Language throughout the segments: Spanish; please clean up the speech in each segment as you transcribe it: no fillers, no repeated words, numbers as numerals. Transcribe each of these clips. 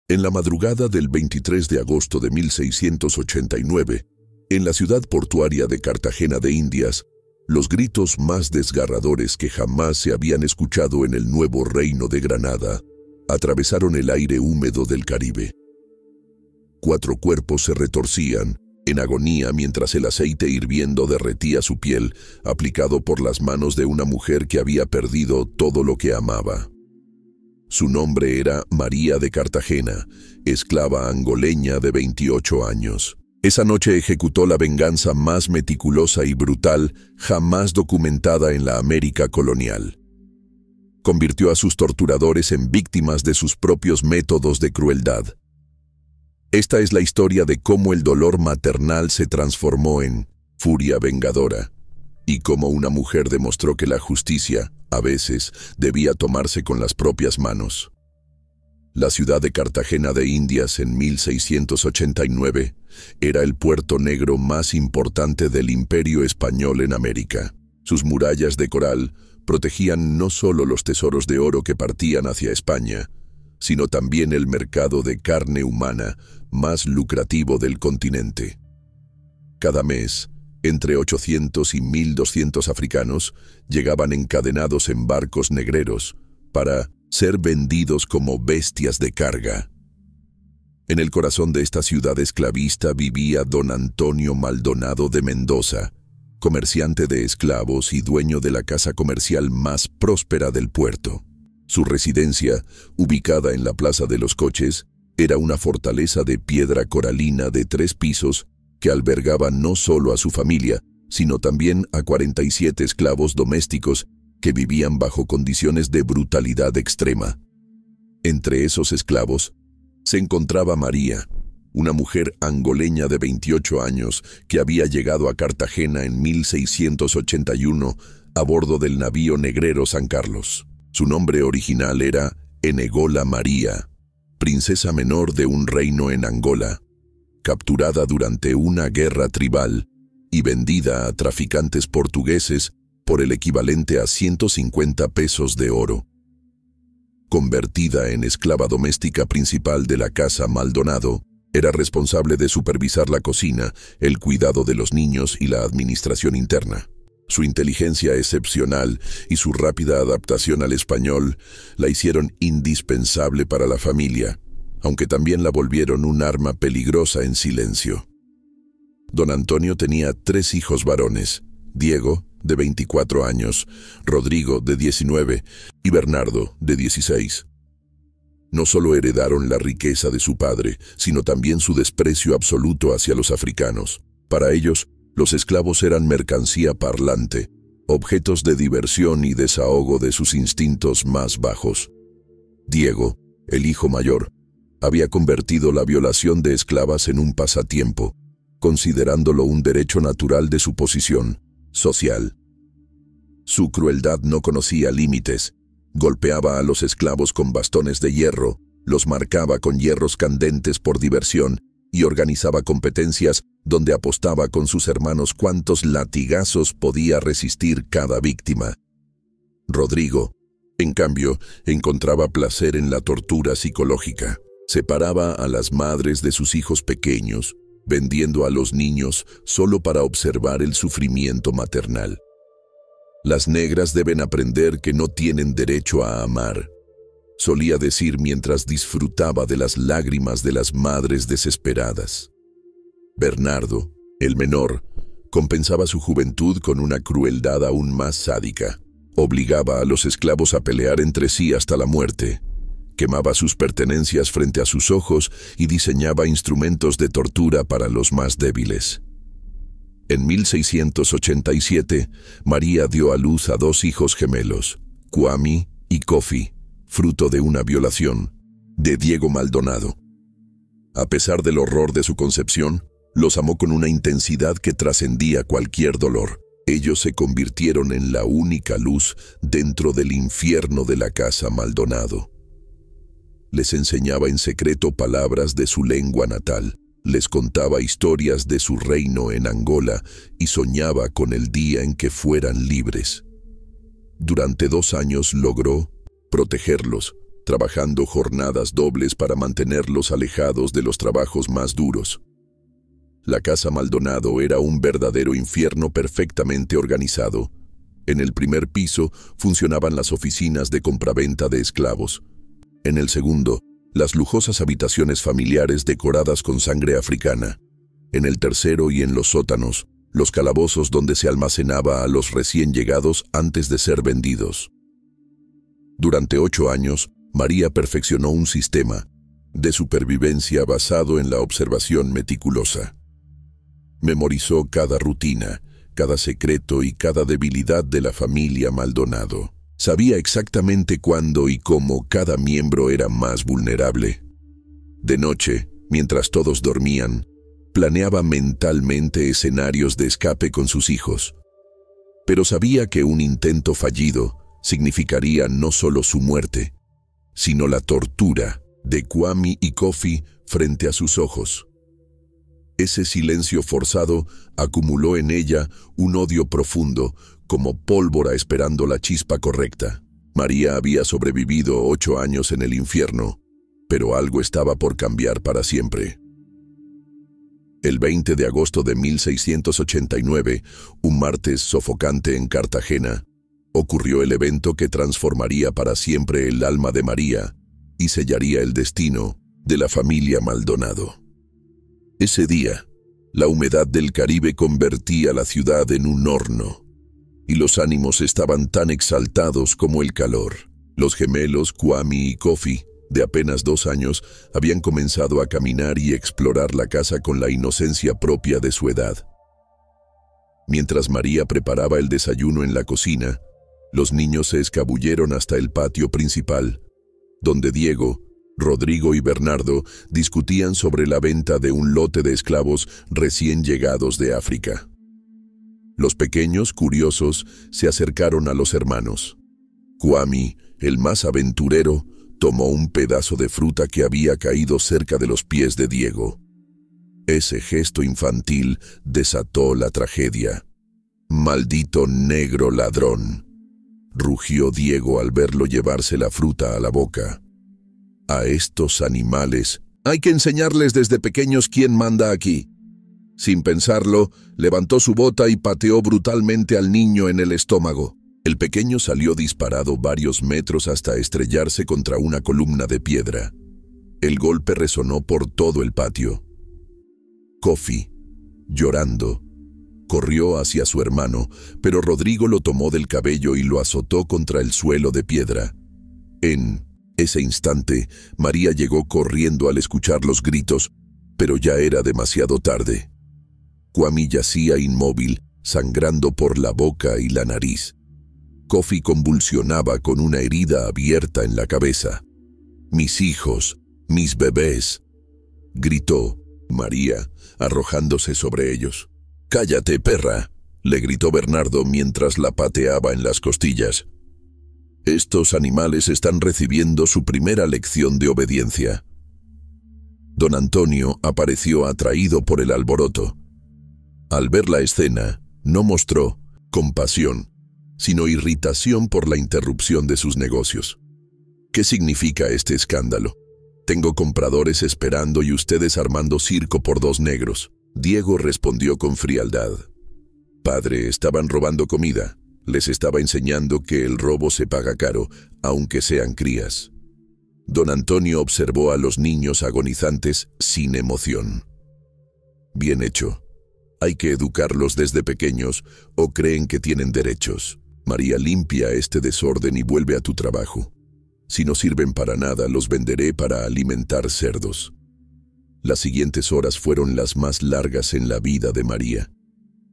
En la madrugada del 23 de agosto de 1689, en la ciudad portuaria de Cartagena de Indias, los gritos más desgarradores que jamás se habían escuchado en el nuevo reino de Granada atravesaron el aire húmedo del Caribe. 4 cuerpos se retorcían, en agonía, mientras el aceite hirviendo derretía su piel, aplicado por las manos de una mujer que había perdido todo lo que amaba. Su nombre era María de Cartagena, esclava angoleña de 28 años. Esa noche ejecutó la venganza más meticulosa y brutal jamás documentada en la América colonial. Convirtió a sus torturadores en víctimas de sus propios métodos de crueldad. Esta es la historia de cómo el dolor maternal se transformó en furia vengadora, y cómo una mujer demostró que la justicia, a veces, debía tomarse con las propias manos. La ciudad de Cartagena de Indias en 1689 era el puerto negro más importante del Imperio Español en América. Sus murallas de coral protegían no solo los tesoros de oro que partían hacia España, sino también el mercado de carne humana más lucrativo del continente. Cada mes, entre 800 y 1.200 africanos llegaban encadenados en barcos negreros para ser vendidos como bestias de carga. En el corazón de esta ciudad esclavista vivía don Antonio Maldonado de Mendoza, comerciante de esclavos y dueño de la casa comercial más próspera del puerto. Su residencia, ubicada en la Plaza de los Coches, era una fortaleza de piedra coralina de 3 pisos que albergaba no solo a su familia, sino también a 47 esclavos domésticos que vivían bajo condiciones de brutalidad extrema. Entre esos esclavos se encontraba María, una mujer angoleña de 28 años que había llegado a Cartagena en 1681 a bordo del navío negrero San Carlos. Su nombre original era Enegola María, princesa menor de un reino en Angola, capturada durante una guerra tribal y vendida a traficantes portugueses por el equivalente a 150 pesos de oro. Convertida en esclava doméstica principal de la casa Maldonado, era responsable de supervisar la cocina, el cuidado de los niños y la administración interna. Su inteligencia excepcional y su rápida adaptación al español la hicieron indispensable para la familia, aunque también la volvieron un arma peligrosa en silencio. Don Antonio tenía 3 hijos varones: Diego, de 24 años, Rodrigo, de 19, y Bernardo, de 16. No solo heredaron la riqueza de su padre, sino también su desprecio absoluto hacia los africanos. Para ellos, los esclavos eran mercancía parlante, objetos de diversión y desahogo de sus instintos más bajos. Diego, el hijo mayor, había convertido la violación de esclavas en un pasatiempo, considerándolo un derecho natural de su posición social. Su crueldad no conocía límites. Golpeaba a los esclavos con bastones de hierro, los marcaba con hierros candentes por diversión y organizaba competencias donde apostaba con sus hermanos cuántos latigazos podía resistir cada víctima. Rodrigo, en cambio, encontraba placer en la tortura psicológica. Separaba a las madres de sus hijos pequeños, vendiendo a los niños solo para observar el sufrimiento maternal. Las negras deben aprender que no tienen derecho a amar, solía decir mientras disfrutaba de las lágrimas de las madres desesperadas. Bernardo, el menor, compensaba su juventud con una crueldad aún más sádica. Obligaba a los esclavos a pelear entre sí hasta la muerte. Quemaba sus pertenencias frente a sus ojos y diseñaba instrumentos de tortura para los más débiles. En 1687, María dio a luz a 2 hijos gemelos, Kwame y Kofi, fruto de una violación de Diego Maldonado. A pesar del horror de su concepción, los amó con una intensidad que trascendía cualquier dolor. Ellos se convirtieron en la única luz dentro del infierno de la casa Maldonado. Les enseñaba en secreto palabras de su lengua natal. Les contaba historias de su reino en Angola y soñaba con el día en que fueran libres. Durante 2 años logró protegerlos, trabajando jornadas dobles para mantenerlos alejados de los trabajos más duros. La casa Maldonado era un verdadero infierno perfectamente organizado. En el primer piso funcionaban las oficinas de compraventa de esclavos. En el segundo, las lujosas habitaciones familiares decoradas con sangre africana. En el tercero y en los sótanos, los calabozos donde se almacenaba a los recién llegados antes de ser vendidos. Durante 8 años, María perfeccionó un sistema de supervivencia basado en la observación meticulosa. Memorizó cada rutina, cada secreto y cada debilidad de la familia Maldonado. Sabía exactamente cuándo y cómo cada miembro era más vulnerable. De noche, mientras todos dormían, planeaba mentalmente escenarios de escape con sus hijos. Pero sabía que un intento fallido significaría no solo su muerte, sino la tortura de Kwame y Kofi frente a sus ojos. Ese silencio forzado acumuló en ella un odio profundo, como pólvora esperando la chispa correcta. María había sobrevivido 8 años en el infierno, pero algo estaba por cambiar para siempre. El 20 de agosto de 1689, un martes sofocante en Cartagena, ocurrió el evento que transformaría para siempre el alma de María y sellaría el destino de la familia Maldonado. Ese día, la humedad del Caribe convertía la ciudad en un horno, y los ánimos estaban tan exaltados como el calor. Los gemelos Kwame y Kofi, de apenas 2 años, habían comenzado a caminar y explorar la casa con la inocencia propia de su edad. Mientras María preparaba el desayuno en la cocina, los niños se escabulleron hasta el patio principal, donde Diego, Rodrigo y Bernardo discutían sobre la venta de un lote de esclavos recién llegados de África. Los pequeños, curiosos, se acercaron a los hermanos. Kwame, el más aventurero, tomó un pedazo de fruta que había caído cerca de los pies de Diego. Ese gesto infantil desató la tragedia. «¡Maldito negro ladrón!», rugió Diego al verlo llevarse la fruta a la boca. «A estos animales hay que enseñarles desde pequeños quién manda aquí». Sin pensarlo, levantó su bota y pateó brutalmente al niño en el estómago. El pequeño salió disparado varios metros hasta estrellarse contra una columna de piedra. El golpe resonó por todo el patio. Kofi, llorando, corrió hacia su hermano, pero Rodrigo lo tomó del cabello y lo azotó contra el suelo de piedra. En ese instante, María llegó corriendo al escuchar los gritos, pero ya era demasiado tarde. Kwame yacía inmóvil, sangrando por la boca y la nariz. Kofi convulsionaba con una herida abierta en la cabeza. «¡Mis hijos! ¡Mis bebés!», gritó María, arrojándose sobre ellos. «¡Cállate, perra!», le gritó Bernardo mientras la pateaba en las costillas. «Estos animales están recibiendo su primera lección de obediencia». Don Antonio apareció atraído por el alboroto. Al ver la escena, no mostró compasión, sino irritación por la interrupción de sus negocios. «¿Qué significa este escándalo? Tengo compradores esperando y ustedes armando circo por 2 negros». Diego respondió con frialdad. «Padre, estaban robando comida. Les estaba enseñando que el robo se paga caro, aunque sean crías». Don Antonio observó a los niños agonizantes sin emoción. «Bien hecho. Hay que educarlos desde pequeños o creen que tienen derechos. María, limpia este desorden y vuelve a tu trabajo. Si no sirven para nada, los venderé para alimentar cerdos». Las siguientes horas fueron las más largas en la vida de María.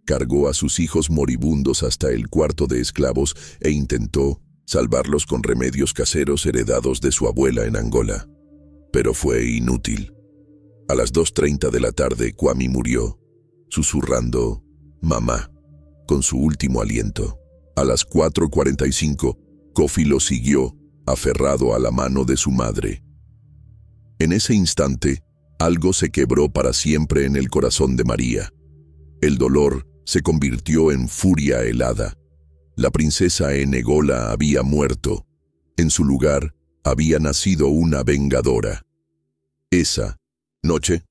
Cargó a sus hijos moribundos hasta el cuarto de esclavos e intentó salvarlos con remedios caseros heredados de su abuela en Angola. Pero fue inútil. A las 2:30 de la tarde, Kwame murió, susurrando «mamá», con su último aliento. A las 4:45, Kofi lo siguió, aferrado a la mano de su madre. En ese instante, algo se quebró para siempre en el corazón de María. El dolor se convirtió en furia helada. La princesa Enegola había muerto. En su lugar, Había nacido una vengadora. Esa noche,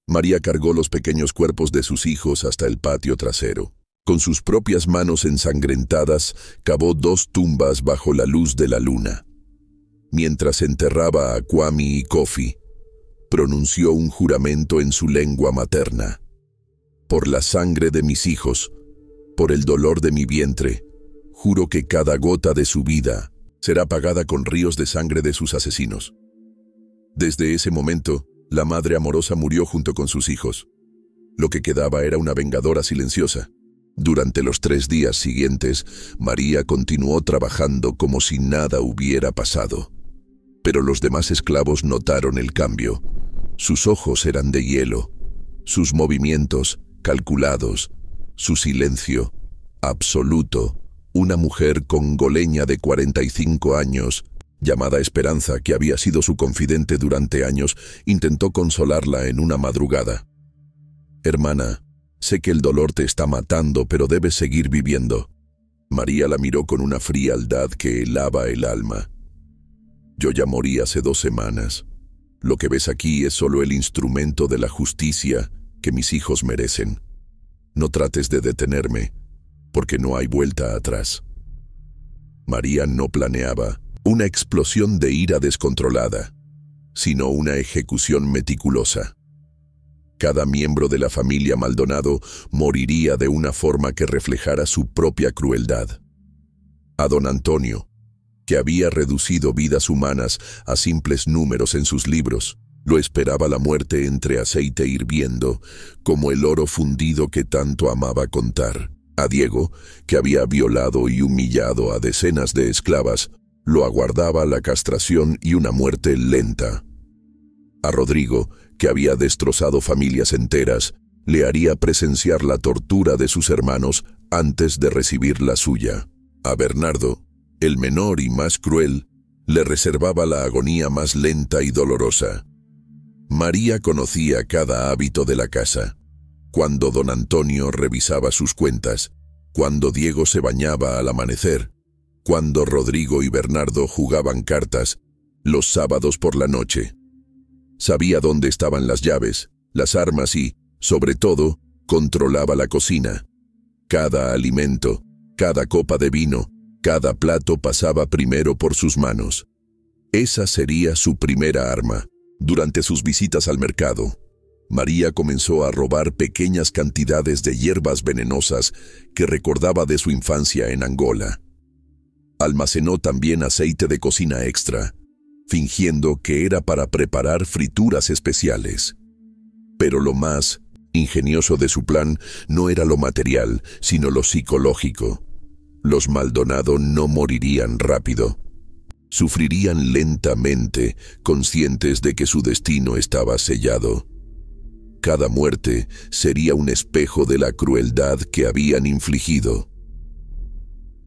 María cargó los pequeños cuerpos de sus hijos hasta el patio trasero. Con sus propias manos ensangrentadas, cavó 2 tumbas bajo la luz de la luna. Mientras enterraba a Kwame y Kofi, pronunció un juramento en su lengua materna. Por la sangre de mis hijos, por el dolor de mi vientre, juro que cada gota de su vida será pagada con ríos de sangre de sus asesinos. Desde ese momento, la madre amorosa murió junto con sus hijos. Lo que quedaba era una vengadora silenciosa. Durante los 3 días siguientes, María continuó trabajando como si nada hubiera pasado. Pero los demás esclavos notaron el cambio. Sus ojos eran de hielo, sus movimientos calculados, su silencio absoluto. Una mujer congoleña de 45 años, llamada Esperanza, que había sido su confidente durante años, intentó consolarla en una madrugada. «Hermana, sé que el dolor te está matando, pero debes seguir viviendo». María la miró con una frialdad que helaba el alma. «Yo ya morí hace 2 semanas. Lo que ves aquí es solo el instrumento de la justicia que mis hijos merecen. No trates de detenerme, porque no hay vuelta atrás». María no planeaba una explosión de ira descontrolada, sino una ejecución meticulosa. Cada miembro de la familia Maldonado moriría de una forma que reflejara su propia crueldad. A don Antonio, que había reducido vidas humanas a simples números en sus libros, lo esperaba la muerte entre aceite hirviendo, como el oro fundido que tanto amaba contar. A Diego, que había violado y humillado a decenas de esclavas, lo aguardaba la castración y una muerte lenta. A Rodrigo, que había destrozado familias enteras, le haría presenciar la tortura de sus hermanos antes de recibir la suya. A Bernardo, el menor y más cruel, le reservaba la agonía más lenta y dolorosa. María conocía cada hábito de la casa. Cuando don Antonio revisaba sus cuentas, cuando Diego se bañaba al amanecer, cuando Rodrigo y Bernardo jugaban cartas, los sábados por la noche. Sabía dónde estaban las llaves, las armas y, sobre todo, controlaba la cocina. Cada alimento, cada copa de vino, cada plato pasaba primero por sus manos. Esa sería su primera arma. Durante sus visitas al mercado, María comenzó a robar pequeñas cantidades de hierbas venenosas que recordaba de su infancia en Angola. Almacenó también aceite de cocina extra, fingiendo que era para preparar frituras especiales. Pero lo más ingenioso de su plan no era lo material, sino lo psicológico. Los Maldonado no morirían rápido. Sufrirían lentamente, conscientes de que su destino estaba sellado. Cada muerte sería un espejo de la crueldad que habían infligido.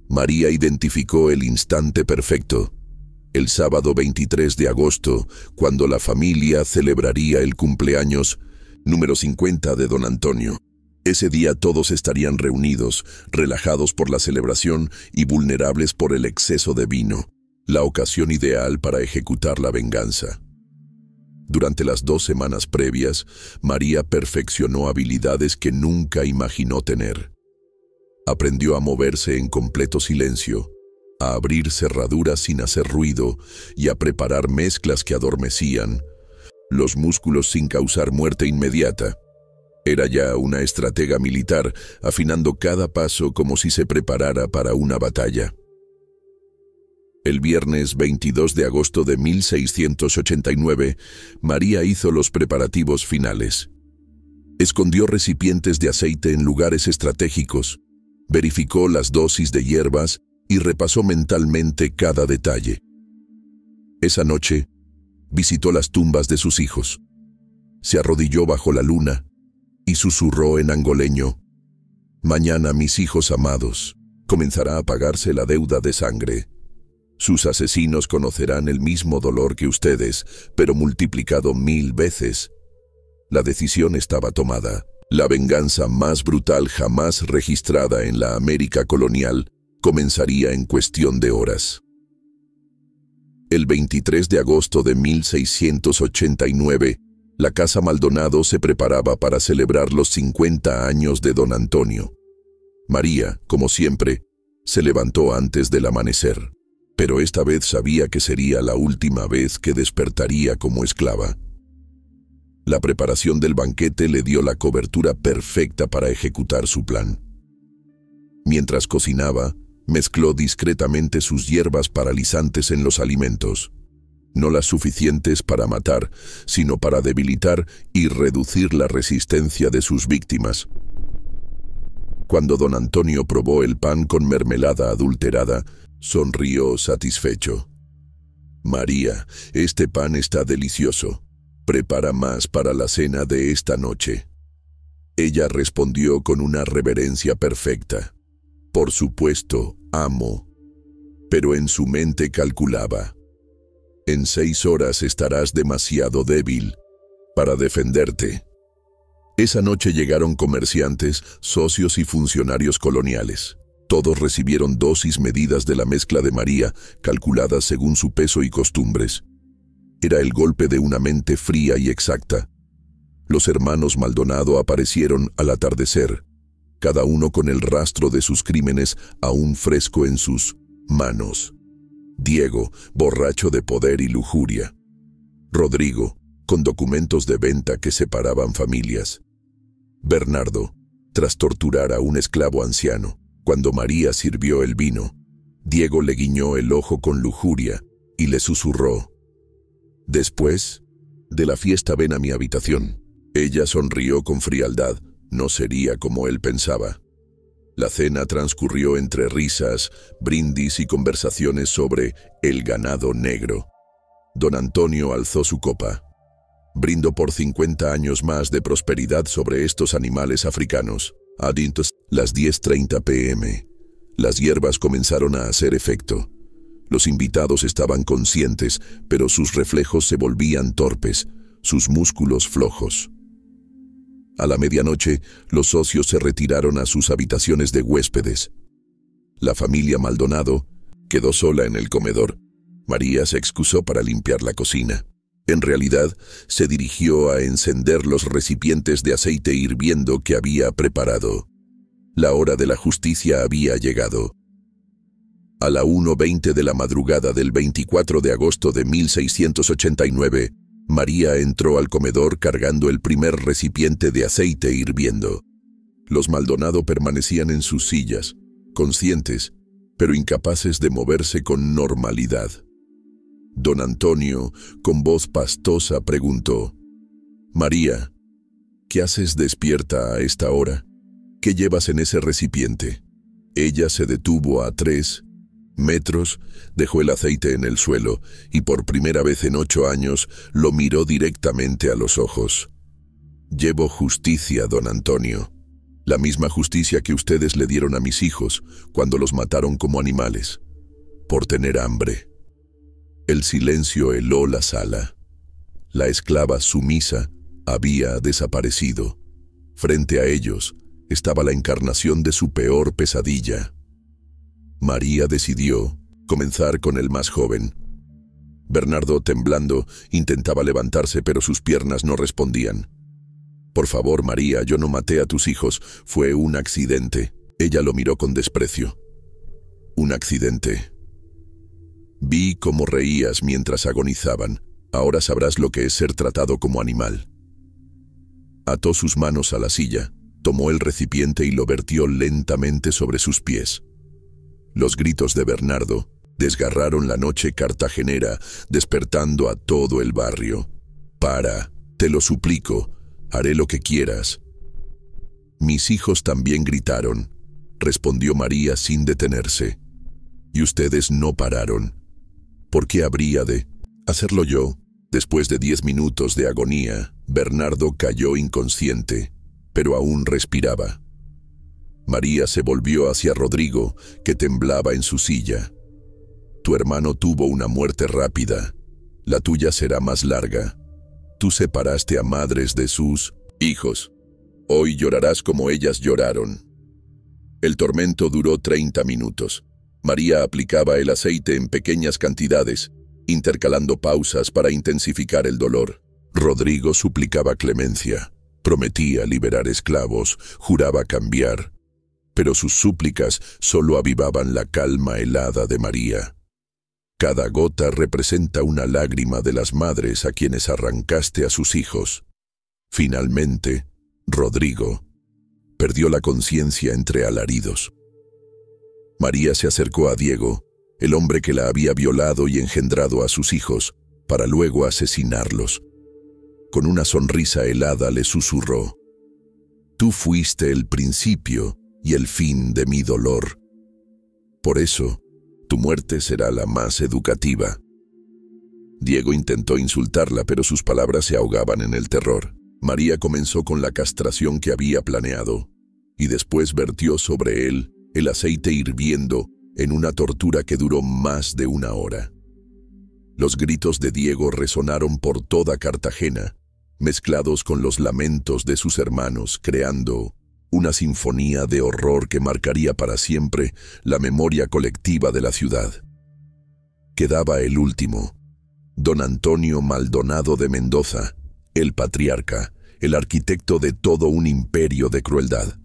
María identificó el instante perfecto, el sábado 23 de agosto, cuando la familia celebraría el cumpleaños número 50 de don Antonio. Ese día todos estarían reunidos, relajados por la celebración y vulnerables por el exceso de vino, la ocasión ideal para ejecutar la venganza. Durante las 2 semanas previas, María perfeccionó habilidades que nunca imaginó tener. Aprendió a moverse en completo silencio, a abrir cerraduras sin hacer ruido y a preparar mezclas que adormecían los músculos sin causar muerte inmediata. Era ya una estratega militar, afinando cada paso como si se preparara para una batalla. El viernes 22 de agosto de 1689, María hizo los preparativos finales. Escondió recipientes de aceite en lugares estratégicos, verificó las dosis de hierbas y repasó mentalmente cada detalle. Esa noche, visitó las tumbas de sus hijos. Se arrodilló bajo la luna y susurró en angoleño: «Mañana, mis hijos amados, comenzará a pagarse la deuda de sangre. Sus asesinos conocerán el mismo dolor que ustedes, pero multiplicado 1000 veces». La decisión estaba tomada. La venganza más brutal jamás registrada en la América colonial comenzaría en cuestión de horas. El 23 de agosto de 1689, la Casa Maldonado se preparaba para celebrar los 50 años de don Antonio. María, como siempre, se levantó antes del amanecer, pero esta vez sabía que sería la última vez que despertaría como esclava. La preparación del banquete le dio la cobertura perfecta para ejecutar su plan. Mientras cocinaba, mezcló discretamente sus hierbas paralizantes en los alimentos, no las suficientes para matar, sino para debilitar y reducir la resistencia de sus víctimas. Cuando don Antonio probó el pan con mermelada adulterada, sonrió satisfecho. «María, este pan está delicioso. Prepara más para la cena de esta noche». Ella respondió con una reverencia perfecta. «Por supuesto, amo». Pero en su mente calculaba: «En 6 horas estarás demasiado débil para defenderte». Esa noche llegaron comerciantes, socios y funcionarios coloniales. Todos recibieron dosis medidas de la mezcla de María, calculadas según su peso y costumbres. Era el golpe de una mente fría y exacta. Los hermanos Maldonado aparecieron al atardecer, cada uno con el rastro de sus crímenes aún fresco en sus manos. Diego, borracho de poder y lujuria. Rodrigo, con documentos de venta que separaban familias. Bernardo, tras torturar a un esclavo anciano. Cuando María sirvió el vino, Diego le guiñó el ojo con lujuria y le susurró: «Después de la fiesta ven a mi habitación». Ella sonrió con frialdad. No sería como él pensaba. La cena transcurrió entre risas, brindis y conversaciones sobre el ganado negro. Don Antonio alzó su copa. «Brindo por 50 años más de prosperidad sobre estos animales africanos». Adintos, las 10:30 p.m. Las hierbas comenzaron a hacer efecto. Los invitados estaban conscientes, pero sus reflejos se volvían torpes, sus músculos flojos. A la medianoche, los socios se retiraron a sus habitaciones de huéspedes. La familia Maldonado quedó sola en el comedor. María se excusó para limpiar la cocina. En realidad, se dirigió a encender los recipientes de aceite hirviendo que había preparado. La hora de la justicia había llegado. A la 1:20 de la madrugada del 24 de agosto de 1689, María entró al comedor cargando el primer recipiente de aceite hirviendo. Los Maldonado permanecían en sus sillas, conscientes, pero incapaces de moverse con normalidad. Don Antonio, con voz pastosa, preguntó: «María, ¿qué haces despierta a esta hora? ¿Qué llevas en ese recipiente?» Ella se detuvo a 3 metros, dejó el aceite en el suelo y por primera vez en 8 años lo miró directamente a los ojos. «Llevo justicia, don Antonio. La misma justicia que ustedes le dieron a mis hijos cuando los mataron como animales, por tener hambre». El silencio heló la sala. La esclava sumisa había desaparecido. Frente a ellos estaba la encarnación de su peor pesadilla. María decidió comenzar con el más joven. Bernardo, temblando, intentaba levantarse, pero sus piernas no respondían. «Por favor, María, yo no maté a tus hijos. Fue un accidente». Ella lo miró con desprecio. «¿Un accidente? Vi cómo reías mientras agonizaban. Ahora sabrás lo que es ser tratado como animal». Ató sus manos a la silla, tomó el recipiente y lo vertió lentamente sobre sus pies. Los gritos de Bernardo desgarraron la noche cartagenera, despertando a todo el barrio. «Para, te lo suplico, haré lo que quieras». «Mis hijos también gritaron», respondió María sin detenerse. «Y ustedes no pararon. ¿Por qué habría de hacerlo yo?» Después de 10 minutos de agonía, Bernardo cayó inconsciente, pero aún respiraba. María se volvió hacia Rodrigo, que temblaba en su silla. «Tu hermano tuvo una muerte rápida. La tuya será más larga. Tú separaste a madres de sus hijos. Hoy llorarás como ellas lloraron». El tormento duró 30 minutos. María aplicaba el aceite en pequeñas cantidades, intercalando pausas para intensificar el dolor. Rodrigo suplicaba clemencia, prometía liberar esclavos, juraba cambiar, pero sus súplicas solo avivaban la calma helada de María. Cada gota representa una lágrima de las madres a quienes arrancaste a sus hijos. Finalmente, Rodrigo perdió la conciencia entre alaridos. María se acercó a Diego, el hombre que la había violado y engendrado a sus hijos, para luego asesinarlos. Con una sonrisa helada le susurró: «Tú fuiste el principio y el fin de mi dolor. Por eso, tu muerte será la más educativa». Diego intentó insultarla, pero sus palabras se ahogaban en el terror. María comenzó con la castración que había planeado, y después vertió sobre él el aceite hirviendo en una tortura que duró más de 1 hora. Los gritos de Diego resonaron por toda Cartagena, mezclados con los lamentos de sus hermanos, creando una sinfonía de horror que marcaría para siempre la memoria colectiva de la ciudad. Quedaba el último, don Antonio Maldonado de Mendoza, el patriarca, el arquitecto de todo un imperio de crueldad.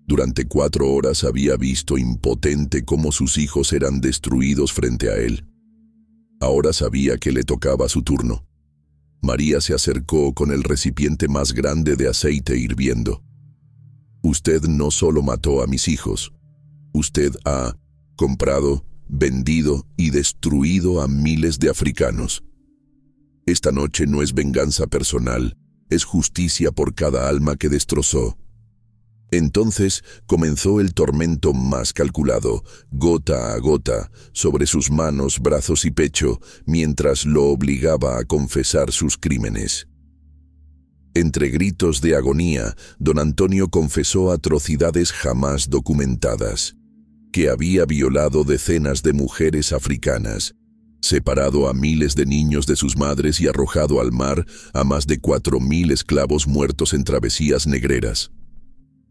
Durante 4 horas había visto impotente cómo sus hijos eran destruidos frente a él. Ahora sabía que le tocaba su turno. María se acercó con el recipiente más grande de aceite hirviendo. «Usted no solo mató a mis hijos, usted ha comprado, vendido y destruido a miles de africanos. Esta noche no es venganza personal, es justicia por cada alma que destrozó». Entonces comenzó el tormento más calculado, gota a gota, sobre sus manos, brazos y pecho, mientras lo obligaba a confesar sus crímenes. Entre gritos de agonía, don Antonio confesó atrocidades jamás documentadas, que había violado decenas de mujeres africanas, separado a miles de niños de sus madres y arrojado al mar a más de 4.000 esclavos muertos en travesías negreras.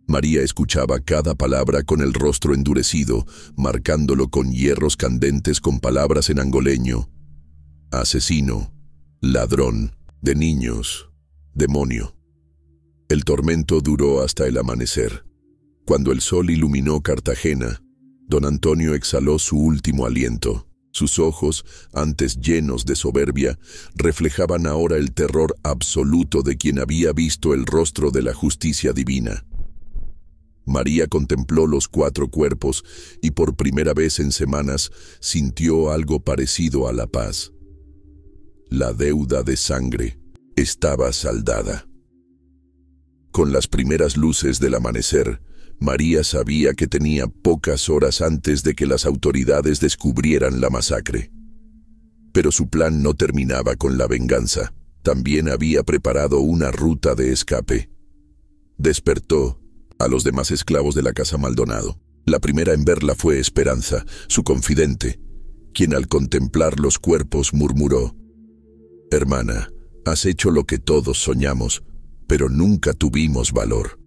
María escuchaba cada palabra con el rostro endurecido, marcándolo con hierros candentes con palabras en angoleño: asesino, ladrón, de niños, demonio. El tormento duró hasta el amanecer. Cuando el sol iluminó Cartagena, don Antonio exhaló su último aliento. Sus ojos, antes llenos de soberbia, reflejaban ahora el terror absoluto de quien había visto el rostro de la justicia divina. María contempló los 4 cuerpos y por primera vez en semanas sintió algo parecido a la paz. La deuda de sangre estaba saldada. Con las primeras luces del amanecer, María sabía que tenía pocas horas antes de que las autoridades descubrieran la masacre. Pero su plan no terminaba con la venganza. También había preparado una ruta de escape. Despertó a los demás esclavos de la casa Maldonado. La primera en verla fue Esperanza, su confidente, quien al contemplar los cuerpos murmuró: «Hermana, has hecho lo que todos soñamos, pero nunca tuvimos valor».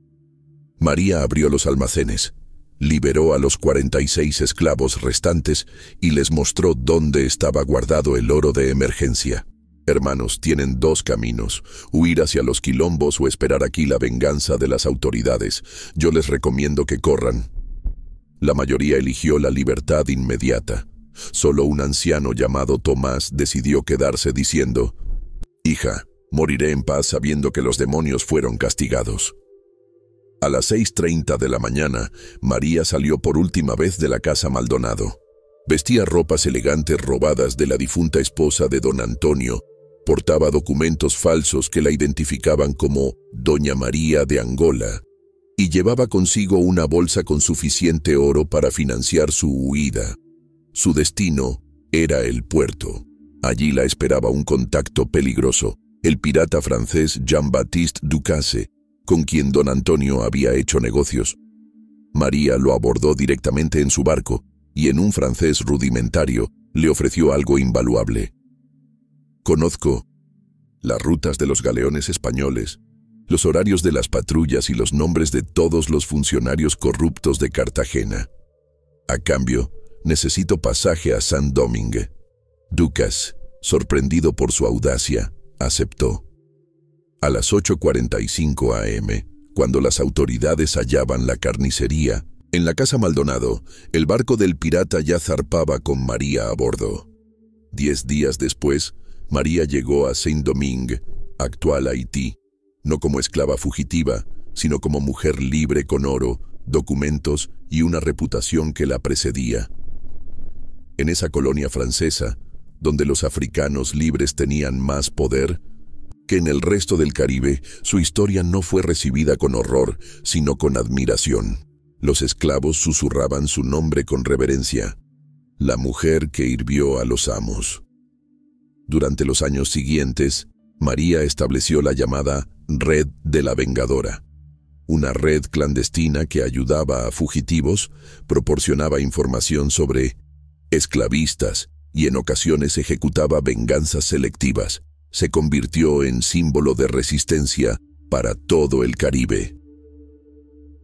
María abrió los almacenes, liberó a los 46 esclavos restantes y les mostró dónde estaba guardado el oro de emergencia. «Hermanos, tienen 2 caminos, huir hacia los quilombos o esperar aquí la venganza de las autoridades. Yo les recomiendo que corran». La mayoría eligió la libertad inmediata. Solo un anciano llamado Tomás decidió quedarse diciendo: «Hija, moriré en paz sabiendo que los demonios fueron castigados». A las 6:30 de la mañana, María salió por última vez de la casa Maldonado. Vestía ropas elegantes robadas de la difunta esposa de don Antonio. Portaba documentos falsos que la identificaban como Doña María de Angola y llevaba consigo una bolsa con suficiente oro para financiar su huida. Su destino era el puerto. Allí la esperaba un contacto peligroso, el pirata francés Jean-Baptiste Ducasse, con quien don Antonio había hecho negocios. María lo abordó directamente en su barco y en un francés rudimentario le ofreció algo invaluable. «Conozco las rutas de los galeones españoles, los horarios de las patrullas y los nombres de todos los funcionarios corruptos de Cartagena. A cambio, necesito pasaje a Saint-Domingue». Ducasse Sorprendido por su audacia, aceptó. A las 8:45 a.m., cuando las autoridades hallaban la carnicería, en la casa Maldonado, el barco del pirata ya zarpaba con María a bordo. 10 días después, María llegó a Saint-Domingue, actual Haití, no como esclava fugitiva, sino como mujer libre con oro, documentos y una reputación que la precedía. En esa colonia francesa, donde los africanos libres tenían más poder que en el resto del Caribe, su historia no fue recibida con horror, sino con admiración. Los esclavos susurraban su nombre con reverencia: la mujer que hirvió a los amos. Durante los años siguientes, María estableció la llamada Red de la Vengadora, una red clandestina que ayudaba a fugitivos, proporcionaba información sobre esclavistas y en ocasiones ejecutaba venganzas selectivas. Se convirtió en símbolo de resistencia para todo el Caribe.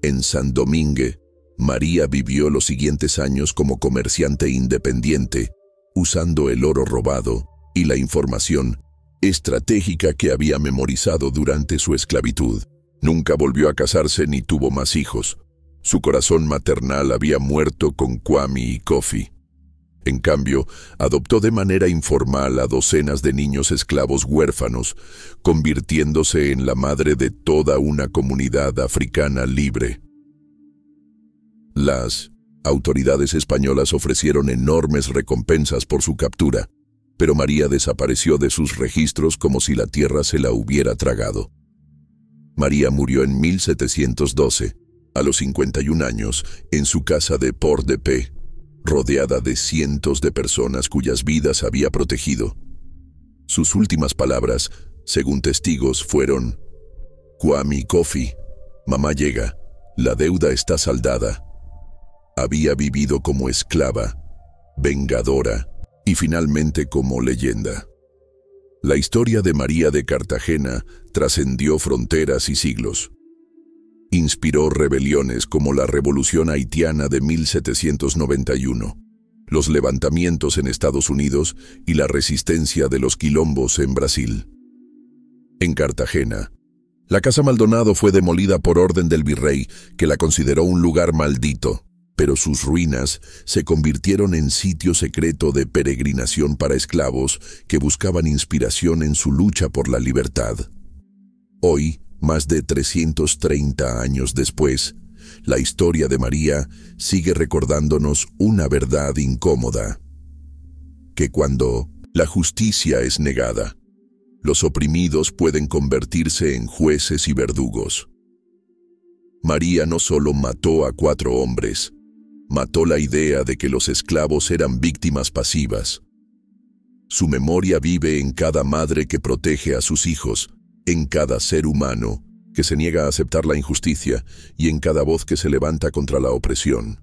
En Saint-Domingue, María vivió los siguientes años como comerciante independiente, usando el oro robado y la información estratégica que había memorizado durante su esclavitud. Nunca volvió a casarse ni tuvo más hijos. Su corazón maternal había muerto con Kwame y Kofi. En cambio, adoptó de manera informal a docenas de niños esclavos huérfanos, convirtiéndose en la madre de toda una comunidad africana libre. Las autoridades españolas ofrecieron enormes recompensas por su captura, pero María desapareció de sus registros como si la tierra se la hubiera tragado. María murió en 1712, a los 51 años, en su casa de Port-de-Paix, rodeada de cientos de personas cuyas vidas había protegido. Sus últimas palabras, según testigos, fueron: Kwame Kofi, mamá llega, la deuda está saldada. Había vivido como esclava, vengadora y finalmente como leyenda. La historia de María de Cartagena trascendió fronteras y siglos. Inspiró rebeliones como la Revolución Haitiana de 1791, los levantamientos en Estados Unidos y la resistencia de los quilombos en Brasil. En Cartagena, la Casa Maldonado fue demolida por orden del virrey, que la consideró un lugar maldito, pero sus ruinas se convirtieron en sitio secreto de peregrinación para esclavos que buscaban inspiración en su lucha por la libertad. Hoy, más de 330 años después, la historia de María sigue recordándonos una verdad incómoda: que cuando la justicia es negada, los oprimidos pueden convertirse en jueces y verdugos. María no solo mató a 4 hombres, mató la idea de que los esclavos eran víctimas pasivas. Su memoria vive en cada madre que protege a sus hijos, en cada ser humano que se niega a aceptar la injusticia y en cada voz que se levanta contra la opresión.